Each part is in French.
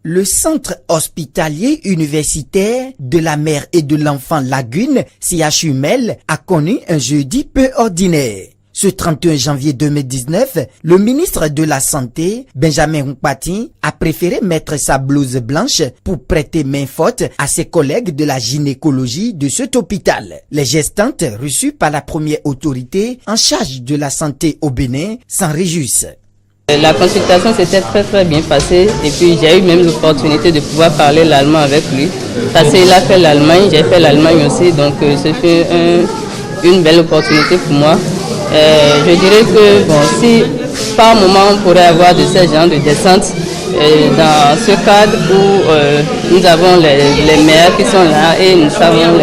Le centre hospitalier universitaire de la mère et de l'enfant Lagune, CHU Mel, a connu un jeudi peu ordinaire. Ce 31 janvier 2019, le ministre de la Santé, Benjamin Nkpati, a préféré mettre sa blouse blanche pour prêter main forte à ses collègues de la gynécologie de cet hôpital. Les gestantes reçues par la première autorité en charge de la santé au Bénin s'en réjouissent. La consultation s'était très bien passée et puis j'ai eu même l'opportunité de pouvoir parler l'allemand avec lui. Parce qu'il a fait l'Allemagne, j'ai fait l'Allemagne aussi, donc c'était une belle opportunité pour moi. Je dirais que bon, si par moment on pourrait avoir de ces genres de descente dans ce cadre où nous avons les maires qui sont là et nous savons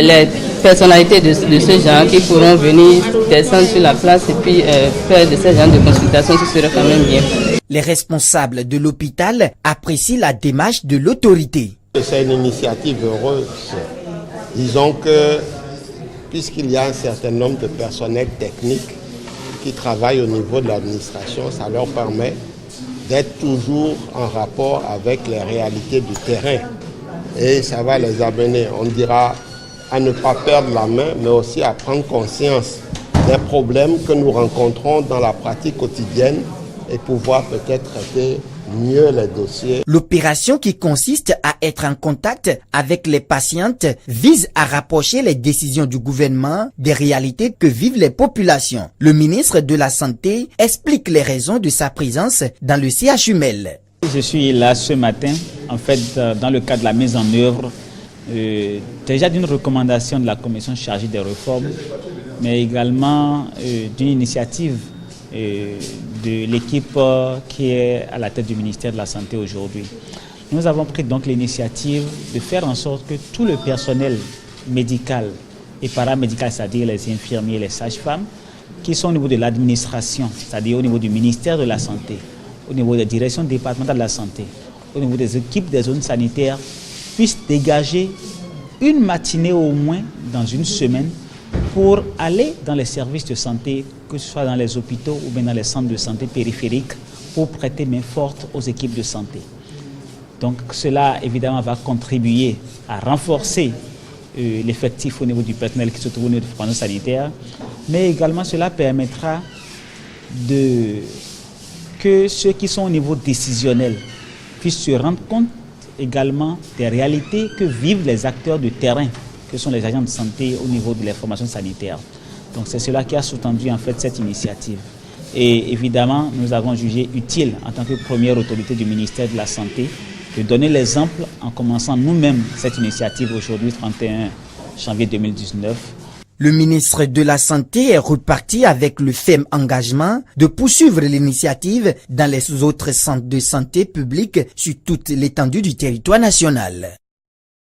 les personnalités de ce genre qui pourront venir descendre sur la place et puis faire de ces genres de consultations, ce serait quand même bien. Les responsables de l'hôpital apprécient la démarche de l'autorité. C'est une initiative heureuse. Disons que puisqu'il y a un certain nombre de personnels techniques qui travaillent au niveau de l'administration, ça leur permet d'être toujours en rapport avec les réalités du terrain. Et ça va les amener, on dira, à ne pas perdre la main, mais aussi à prendre conscience des problèmes que nous rencontrons dans la pratique quotidienne et pouvoir peut-être traiter mieux les dossiers. L'opération qui consiste à être en contact avec les patientes vise à rapprocher les décisions du gouvernement des réalités que vivent les populations. Le ministre de la Santé explique les raisons de sa présence dans le CHU Mel. Je suis là ce matin, en fait, dans le cadre de la mise en œuvre déjà d'une recommandation de la commission chargée des réformes, mais également d'une initiative de l'équipe qui est à la tête du ministère de la Santé aujourd'hui. Nous avons pris donc l'initiative de faire en sorte que tout le personnel médical et paramédical, c'est-à-dire les infirmiers, les sages-femmes, qui sont au niveau de l'administration, c'est-à-dire au niveau du ministère de la Santé, au niveau des directions départementales de la santé, au niveau des équipes des zones sanitaires, puissent dégager une matinée au moins dans une semaine pour aller dans les services de santé, que ce soit dans les hôpitaux ou bien dans les centres de santé périphériques, pour prêter main forte aux équipes de santé. Donc cela évidemment va contribuer à renforcer l'effectif au niveau du personnel qui se trouve au niveau du formation sanitaire, mais également cela permettra que ceux qui sont au niveau décisionnel puissent se rendre compte également des réalités que vivent les acteurs de terrain, que sont les agents de santé au niveau de l'information sanitaire. Donc c'est cela qui a sous-tendu en fait cette initiative. Et évidemment, nous avons jugé utile en tant que première autorité du ministère de la Santé de donner l'exemple en commençant nous-mêmes cette initiative aujourd'hui, 31 janvier 2019. Le ministre de la Santé est reparti avec le ferme engagement de poursuivre l'initiative dans les autres centres de santé publics sur toute l'étendue du territoire national.